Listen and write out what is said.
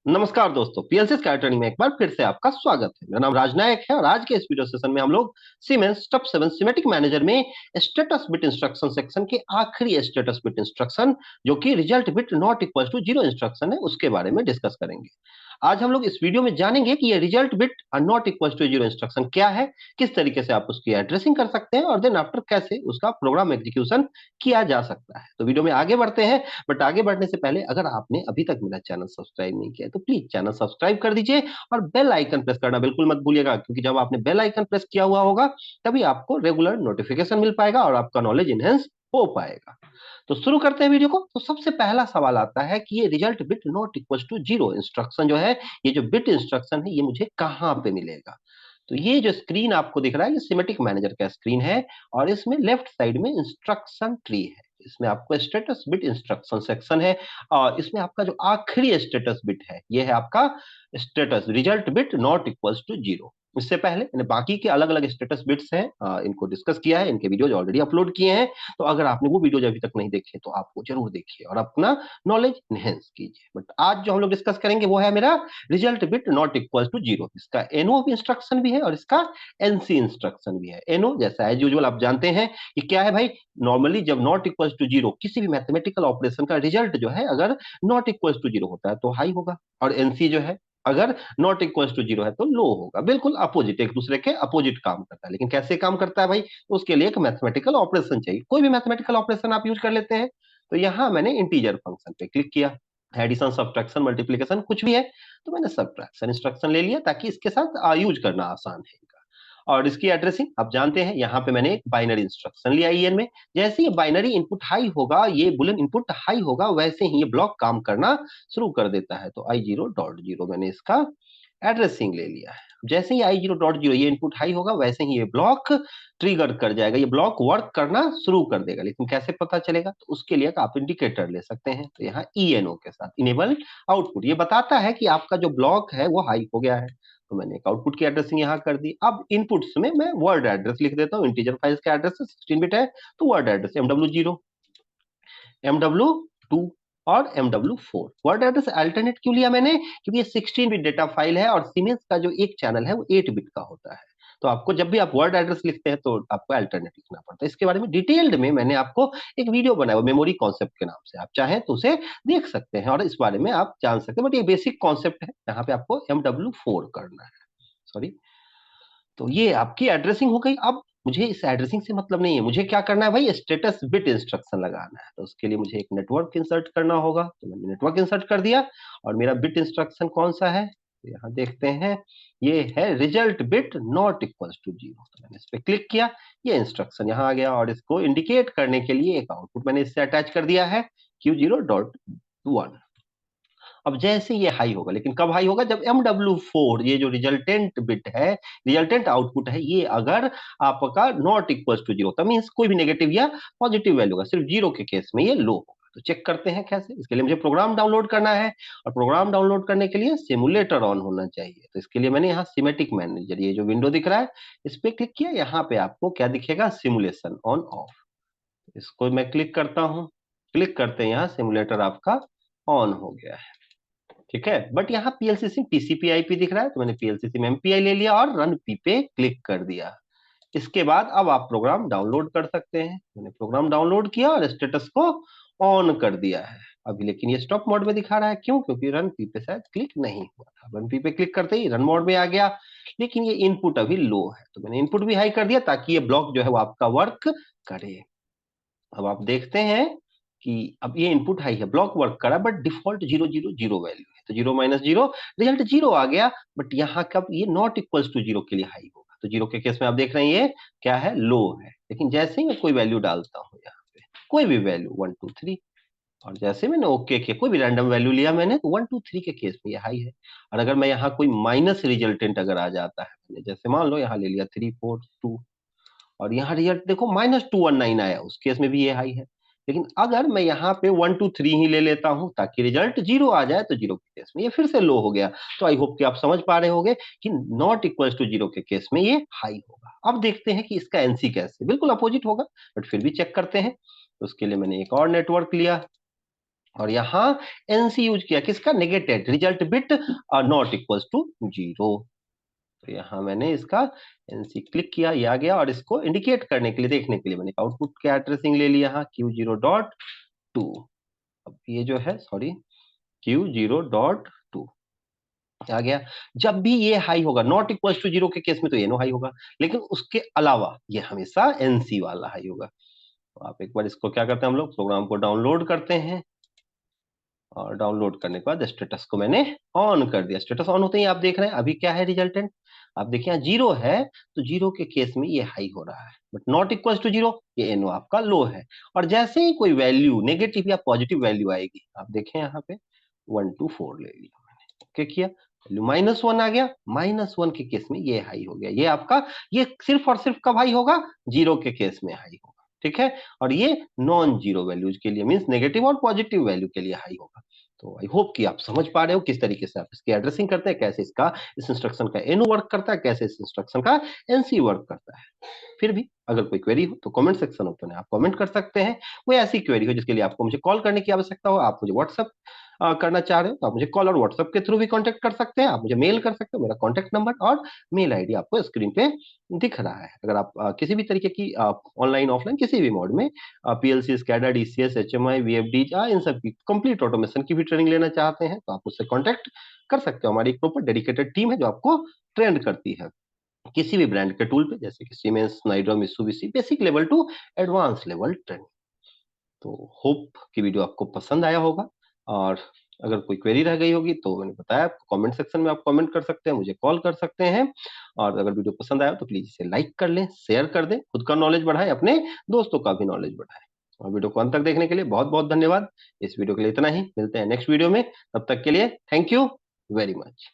नमस्कार दोस्तों, PLC sky training में एक बार फिर से आपका स्वागत है। मेरा नाम राजनायक है और आज के इस वीडियो सेशन में हम लोग सीमेंस स्टेप 7 सिमेटिक मैनेजर में स्टेटस बिट इंस्ट्रक्शन सेक्शन के आखिरी स्टेटस बिट इंस्ट्रक्शन जो कि result bit not equal to zero instruction है उसके बारे में डिस्कस करेंगे। आज हम लोग इस वीडियो में जानेंगे कि ये result bit not equal to zero instruction क्या है, किस तरीके से आप उसकी एड्रेसिंग कर सकते हैं और देन आफ्टर कैसे उसका प्रोग्राम एग्जीक्यूशन किया जा सकता है। तो वीडियो में आगे बढ़ते हैं, बट आगे बढ़ने से पहले अगर आपने अभी तक मेरा चैनल सब्सक्राइब नहीं किया है तो प्लीज चैनल सब्सक्राइब कर दीजिए और बेल आइकन प्रेस करना बिल्कुल मत भूलिएगा, क्योंकि जब आपने बेल आइकन प्रेस किया हुआ होगा तभी आपको रेगुलर नोटिफिकेशन मिल पाएगा और आपका नॉलेज इनहेंस हो पाएगा। तो शुरू करते हैं वीडियो को। तो सबसे पहला सवाल आता है कि ये result bit not equal to zero instruction जो है, ये जो बिट इंस्ट्रक्शन है, ये मुझे कहां पे मिलेगा। तो ये जो स्क्रीन आपको दिख रहा है ये सिमेटिक मैनेजर का स्क्रीन है और इसमें लेफ्ट साइड में इंस्ट्रक्शन ट्री है। इसमें आपको स्टेटस बिट इंस्ट्रक्शन सेक्शन है और इसमें आपका जो आखिरी स्टेटस बिट है ये है आपका status result bit not equals to zero. इससे पहले मैंने बाकी के अलग अलग स्टेटस बिट्स हैं, इनको डिस्कस किया है, इनके वीडियोज ऑलरेडी अपलोड किए हैं। तो अगर आपने वो वीडियोज अभी तक नहीं देखे तो आपको जरूर देखिए और अपना नॉलेज इनहेंस कीजिए। बट आज जो हम लोग डिस्कस करेंगे वो है मेरा result bit not equal to zero. इसका एनओ इंस्ट्रक्शन भी है और इसका एनसी इंस्ट्रक्शन भी है। एनओ जैसा एज यूजुअल आप जानते हैं कि क्या है भाई, नॉर्मली जब नॉट इक्वल टू जीरो किसी भी मैथमेटिकल ऑपरेशन का रिजल्ट जो है अगर नॉट इक्वल टू जीरो होता है तो हाई होगा, और एनसी जो है अगर नॉट इक्वल टू जीरो है तो लो होगा। बिल्कुल अपोजिट, एक दूसरे के अपोजिट काम करता है। लेकिन कैसे काम करता है भाई, तो उसके लिए एक मैथमेटिकल ऑपरेशन चाहिए। कोई भी मैथमेटिकल ऑपरेशन आप यूज कर लेते हैं। तो यहां मैंने इंटीजर फंक्शन पे क्लिक किया, एडिशन सब्ट्रैक्शन मल्टीप्लिकेशन कुछ भी है, तो मैंने सब्ट्रैक्शन इंस्ट्रक्शन ले लिया ताकि इसके साथ यूज करना आसान है इनका। और इसकी एड्रेसिंग आप जानते हैं, यहाँ पे मैंने एक बाइनरी इंस्ट्रक्शन लिया ईएन में। जैसे ये बाइनरी इनपुट हाई होगा, ये बुलियन इनपुट हाई होगा, वैसे ही ये ब्लॉक काम करना शुरू कर देता है। तो i0.0 मैंने इसका एड्रेसिंग ले लिया है। जैसे ही i0.0 ये इनपुट हाई होगा वैसे ही ये ब्लॉक ट्रिगर कर जाएगा, ये ब्लॉक वर्क करना शुरू कर देगा। लेकिन कैसे पता चलेगा, तो उसके लिए आप इंडिकेटर ले सकते हैं। तो यहाँ ईएनओ के साथ इनेबल आउटपुट ये बताता है कि आपका जो ब्लॉक है वो हाई हो गया है। तो मैंने एक आउटपुट की एड्रेसिंग यहाँ कर दी। अब इनपुट्स में मैं वर्ड एड्रेस लिख देता हूँ। इंटीजर फाइल्स का एड्रेस 16 बिट है, तो वर्ड एड्रेस MW0, MW2 और MW4। वर्ड एड्रेस अल्टरनेट क्यों लिया मैंने, क्योंकि ये 16 बिट डेटा फाइल है और सीमेंस का जो एक चैनल है वो 8 बिट का होता है। तो आपको जब भी आप वर्ड एड्रेस लिखते हैं तो आपको अल्टरनेट लिखना पड़ता है। इसके बारे में डिटेल्ड में मैंने आपको एक वीडियो बनाया मेमोरी कॉन्सेप्ट के नाम से, आप चाहें तो उसे देख सकते हैं और इस बारे में आप जान सकते हैं। बट ये बेसिक कॉन्सेप्ट है, यहाँ पे आपको MW4 करना है, सॉरी। तो ये आपकी एड्रेसिंग हो गई। अब मुझे इस एड्रेसिंग से मतलब नहीं है, मुझे क्या करना है भाई, स्टेटस बिट इंस्ट्रक्शन लगाना है। तो उसके लिए मुझे एक नेटवर्क इंसर्ट करना होगा। तो मैंने नेटवर्क इंसर्ट कर दिया और मेरा बिट इंस्ट्रक्शन कौन सा है, तो यहाँ देखते हैं, ये है result bit not equal to zero. तो मैंने इस पर क्लिक किया, ये इंस्ट्रक्शन यहाँ आ गया और इसको इंडिकेट करने के लिए एक आउटपुट मैंने इससे अटैच कर दिया है Q0.1। अब जैसे ये हाई होगा, लेकिन कब हाई होगा, जब MW4 ये जो रिजल्टेंट बिट है, रिजल्टेंट आउटपुट है, ये अगर आपका not equal to zero, means कोई भी नेगेटिव या पॉजिटिव वैल्यू होगा, सिर्फ जीरो के केस में ये लो होगा। तो चेक करते हैं कैसे। इसके लिए मुझे प्रोग्राम डाउनलोड करना है और प्रोग्राम डाउनलोड करने के लिए सिमुलेटर ऑन होना चाहिए। तो इसके लिए मैंने यहाँ सिमेटिक मैनेजर ये जो विंडो दिख रहा है इस पे क्लिक किया। यहाँ पे आपको क्या दिखेगा, सिमुलेशन ऑन ऑफ। इसको मैं क्लिक करता हूँ, क्लिक करते हैं यहाँ सिमुलेटर आपका ऑन हो गया है। ठीक है, बट यहाँ पीएलसीसी टीसीपी आईपी दिख रहा है, तो मैंने पीएलसीसी में एमपीआई ले लिया और रन पी पे क्लिक कर दिया। इसके बाद अब आप प्रोग्राम डाउनलोड कर सकते हैं। मैंने प्रोग्राम डाउनलोड किया और स्टेटस को ऑन कर दिया है अभी, लेकिन ये स्टॉप मोड में दिखा रहा है। क्यों, क्योंकि रन पी पे शायद क्लिक नहीं हुआ था। रन पी पे क्लिक करते ही रन मोड में आ गया, लेकिन ये इनपुट अभी लो है। तो मैंने इनपुट भी हाई कर दिया ताकि ये ब्लॉक जो है वो आपका वर्क करे। अब आप देखते हैं कि अब ये इनपुट हाई है, ब्लॉक वर्क करा, बट डिफॉल्ट 0 0 0 वैल्यू है। तो 0 - 0 रिजल्ट 0 आ गया। बट यहाँ कब ये नॉट इक्वल्स टू 0 के लिए हाई होगा। तो 0 के केस में आप देख रहे हैं ये क्या है, लो है। लेकिन जैसे ही मैं कोई वैल्यू डालता हूँ यहाँ पे, कोई भी वैल्यू 1 2 3, और जैसे मैंने ओके किया, कोई भी रैंडम वैल्यू लिया मैंने, तो 1 2 3 के केस में ये हाई है। और अगर मैं यहाँ कोई माइनस रिजल्टेंट अगर आ जाता है, जैसे मान लो यहाँ ले लिया 3 4 2, और यहाँ रिजल्ट देखो -219 आया, उस केस में भी ये हाई है। लेकिन अगर मैं यहाँ पे 1 2 3 ही ले लेता हूं ताकि रिजल्ट 0 आ जाए, तो 0 के केस में ये फिर से लो हो गया। तो आई होप कि आप समझ पा रहे होंगे कि नॉट इक्वल टू 0 के केस में ये हाई होगा। अब देखते हैं कि इसका एनसी कैसे, बिल्कुल अपोजिट होगा, बट फिर भी चेक करते हैं। तो उसके लिए मैंने एक और नेटवर्क लिया, और यहाँ एनसी यूज किया, किसका? Negated result bit not equals to 0। तो यहाँ मैंने इसका एनसी क्लिक किया, ये आ गया, और इसको इंडिकेट करने के लिए, देखने के लिए मैंने आउटपुट के एड्रेसिंग ले लिया, यहाँ Q0.2। अब ये जो है, सॉरी, Q0.2 आ गया। जब भी ये हाई होगा, नॉट इक्वल टू 0 के केस में तो ये नो हाई होगा, लेकिन उसके अलावा ये हमेशा एनसी वाला हाई होगा। तो आप एक बार इसको क्या करते हैं, हम लोग प्रोग्राम को डाउनलोड करते हैं, और डाउनलोड करने के बाद स्टेटस को मैंने ऑन कर दिया। स्टेटस ऑन होते ही आप देख रहे हैं अभी क्या है रिजल्टेंट, आप देखिए यहाँ 0 है, तो 0 के केस में ये हाई हो रहा है, बट नॉट इक्वल टू 0 ये एनो आपका लो है। और जैसे ही कोई वैल्यू नेगेटिव या पॉजिटिव वैल्यू आएगी, आप देखें यहाँ पे 1 to 4 ले लिया मैंने, ओके किया, वैल्यू -1 आ गया, -1 के केस में ये हाई हो गया। ये आपका, ये सिर्फ और सिर्फ कब हाई होगा? 0 के केस में हाई होगा, ठीक है। और ये नॉन जीरो वैल्यूज के लिए, मींस नेगेटिव और पॉजिटिव वैल्यू के लिए हाई होगा। तो आई होप कि आप समझ पा रहे हो किस तरीके से आप इसकी एड्रेसिंग करते हैं, कैसे इसका, इस इंस्ट्रक्शन का एनो वर्क करता है, कैसे इस इंस्ट्रक्शन का एनसी वर्क करता है। फिर भी अगर कोई क्वेरी हो तो कमेंट सेक्शन ओपन है, आप कमेंट कर सकते हैं। कोई ऐसी क्वेरी हो जिसके लिए आपको मुझे कॉल करने की आवश्यकता हो, आप मुझे व्हाट्सअप करना चाह रहे हो, तो आप मुझे कॉल और व्हाट्सएप के थ्रू भी कांटेक्ट कर सकते हैं। आप मुझे मेल कर सकते हो, मेरा कांटेक्ट नंबर और मेल आईडी आपको स्क्रीन पे दिख रहा है। अगर आप किसी भी तरीके की ऑनलाइन ऑफलाइन किसी भी मोड में PLC, SCADA, DCS, HMI, VFD इन सब की कंप्लीट ऑटोमेशन की भी ट्रेनिंग लेना चाहते हैं, तो आप उससे कांटेक्ट कर सकते हो। हमारी एक प्रॉपर डेडिकेटेड टीम है जो आपको ट्रेंड करती है किसी भी ब्रांड के टूल पे, जैसे कि सीमेंस, नाइड्रा, Mitsubishi, basic level to advance level training. तो होप कि वीडियो आपको पसंद आया होगा, और अगर कोई क्वेरी रह गई होगी तो मैंने बताया आपको, कमेंट सेक्शन में आप कमेंट कर सकते हैं, मुझे कॉल कर सकते हैं। और अगर वीडियो पसंद आया तो प्लीज इसे लाइक कर लें, शेयर कर दें, खुद का नॉलेज बढ़ाएं, अपने दोस्तों का भी नॉलेज बढ़ाएं। और वीडियो को अंत तक देखने के लिए बहुत बहुत धन्यवाद। इस वीडियो के लिए इतना ही, मिलते हैं नेक्स्ट वीडियो में, तब तक के लिए थैंक यू वेरी मच।